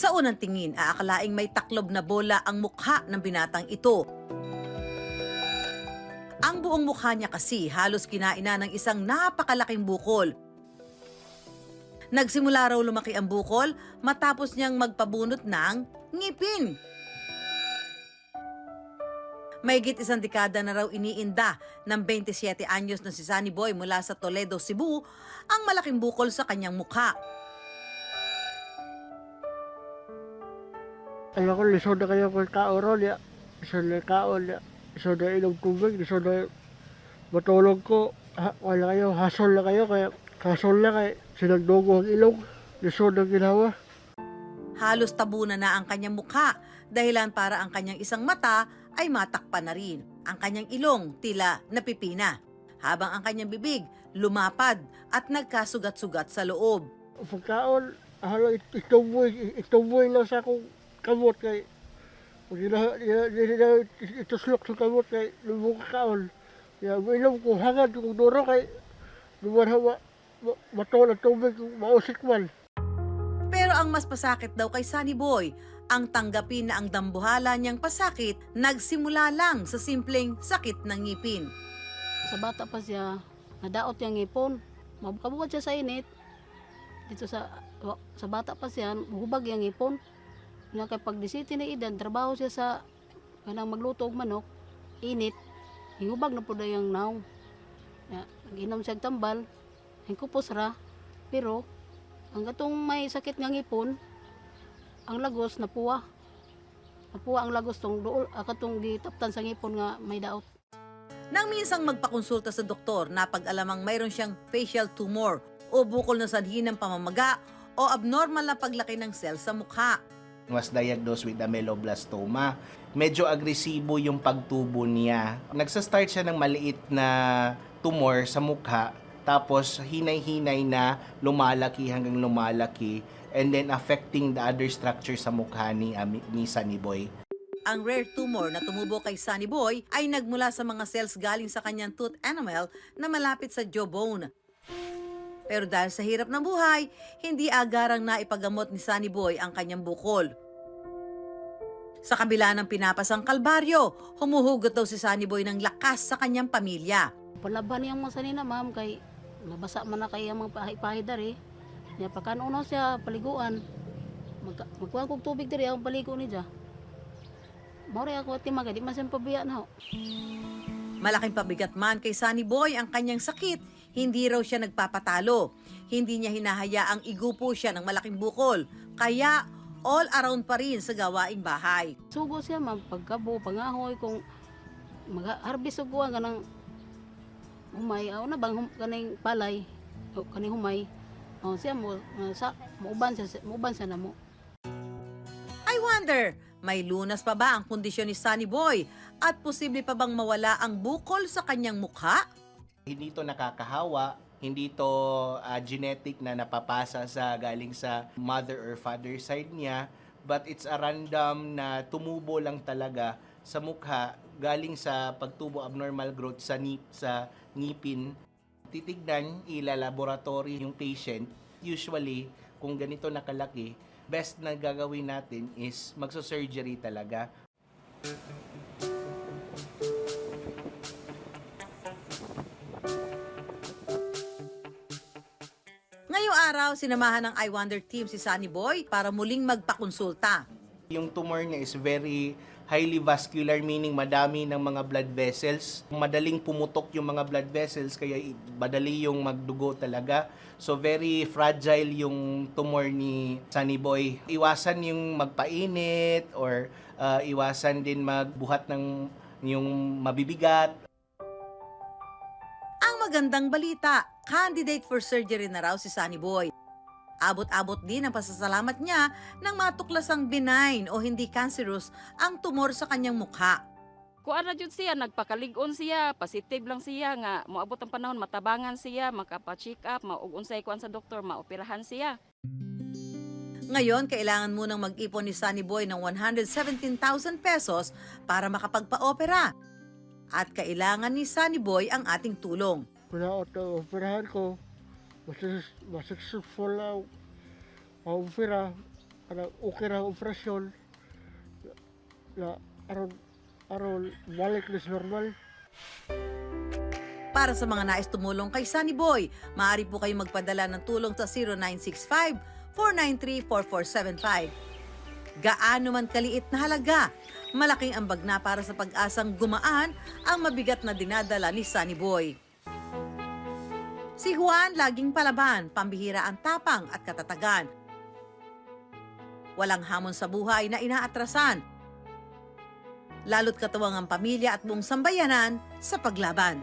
Sa unang tingin, aakalaing may taklob na bola ang mukha ng binatang ito. Ang buong mukha niya kasi halos kinaina ng isang napakalaking bukol. Nagsimula raw lumaki ang bukol matapos niyang magpabunot ng ngipin. Mahigit isang dekada na raw iniinda ng 27 anyos na si Sunny Boy mula sa Toledo, Cebu, ang malaking bukol sa kanyang mukha. Alam ko, lisod na kayo kung tao ron, ya. Lisod na kaon, ya. Lisod na inom tubig, lisod na matulog ko. Wala kayo, hasol na kayo, kaya hasol na kayo. Sinagdugo ang ilong, lisod na ginawa. Halos tabunan na ang kanyang mukha, dahilan para ang kanyang isang mata ay matakpan na rin. Ang kanyang ilong tila napipina, habang ang kanyang bibig lumapad at nagkasugat-sugat sa loob. Pagkaon, ituboy lang sa akong kamot kay ituslok sa kamot kay lumong kaon. Kaya inom ko hangad kung duro kay lumarha matol ang tubig kung mausik man. Pero ang mas pasakit daw kay Sunny Boy, ang tanggapin na ang dambuhala niyang pasakit nagsimula lang sa simpleng sakit ng ngipin. Sa bata pa siya, nadaot yung ngipon. Mabukabukat siya sa init. Dito sa bata pa siya, hubag yung ngipon. Nga kay pag 17 na edad, trabaho siya sa kanang magluto og manok, init, hingubag na po na yung naong. Nag-inom siya og tambal, hingkupos ra, pero ang gatong may sakit nga ngipon, ang lagos napuwa. Napuwa ang lagos tong duol, akatong gitaptan sa ngipon nga may daot. Nang minsang magpakonsulta sa doktor, napag-alamang mayroon siyang facial tumor o bukol na sanhi ng pamamaga o abnormal na paglaki ng cell sa mukha. Was diagnosed with ameloblastoma. Medyo agresibo yung pagtubo niya. Nagsa-start siya ng maliit na tumor sa mukha, tapos hinay-hinay na lumalaki hanggang lumalaki, and then affecting the other structure sa mukha ni Sunny Boy. Ang rare tumor na tumubo kay Sunny Boy ay nagmula sa mga cells galing sa kanyang tooth enamel na malapit sa jawbone. Pero dahil sa hirap ng buhay, hindi agarang naipagamot ni Sunny Boy ang kanyang bukol. Sa kabila ng pinapasang kalbaryo, humuhugot daw si Sunny Boy ng lakas sa kanyang pamilya. Palaban niyang masanina, ma'am, kay nabasa man na kay ang mga pahi-pahi dari. Niya pagkanuno siya paliguan. Magkuhan kong tubig dari ang paligo niya. Mauri ako timagay, di man siya pabiya na ho. Malaking pabigat man kay Sunny Boy ang kanyang sakit, hindi raw siya nagpapatalo. Hindi niya hinahayaang igupo siya ng malaking bukol, kaya all around pa rin sa gawaing bahay. Sugo siya, ma'am, pagkabo, pangahoy, kung mag-harvest og kuha ganang humay, na bang kaning palay, o kaning humay, siya muuban siya na mo. I wonder, may lunas pa ba ang kondisyon ni Sunny Boy at posible pa bang mawala ang bukol sa kanyang mukha? Hindi to nakakahawa, hindi to genetic na napapasa galing sa mother or father side niya, but it's a random na tumubo lang talaga sa mukha galing sa pagtubo abnormal growth sa ngipin. Titignan, ilalaboratory yung patient. Usually, kung ganito nakalaki, best na gagawin natin is magso-surgery talaga. Ngayong araw, sinamahan ng I Wonder team si Sunny Boy para muling magpakonsulta. Yung tumor niya is very highly vascular, meaning madami ng mga blood vessels. Madaling pumutok yung mga blood vessels, kaya madali yung magdugo talaga. So very fragile yung tumor ni Sunny Boy. Iwasan yung magpainit or iwasan din magbuhat ng yung mabibigat. Ang magandang balita, candidate for surgery na raw si Sunny Boy. Abot-abot din ang pasasalamat niya nang matuklasang benign o hindi cancerous ang tumor sa kanyang mukha. Kuan na jud siya, nagpakalig-on siya, positive lang siya nga moabot ang panahon matabangan siya, makapa-check up, maug unsay kuan sa doktor, maoperahan siya. Ngayon, kailangan munang mag-ipon ni Sunny Boy ng 117,000 pesos para makapagpa-opera. At kailangan ni Sunny Boy ang ating tulong. Kung operahan ko, masuccessful na opera, kanang okay ra ang operasyon na aron balik na sa normal. Para sa mga nais tumulong kay Sunny Boy, maaari po kayong magpadala ng tulong sa 0965-493-4475. Gaano man kaliit na halaga, malaking ambag na para sa pag-asang gumaan ang mabigat na dinadala ni Sunny Boy. Si Juan laging palaban, pambihira ang tapang at katatagan. Walang hamon sa buhay na inaatrasan. Lalo't katuwang ang pamilya at buong sambayanan sa paglaban.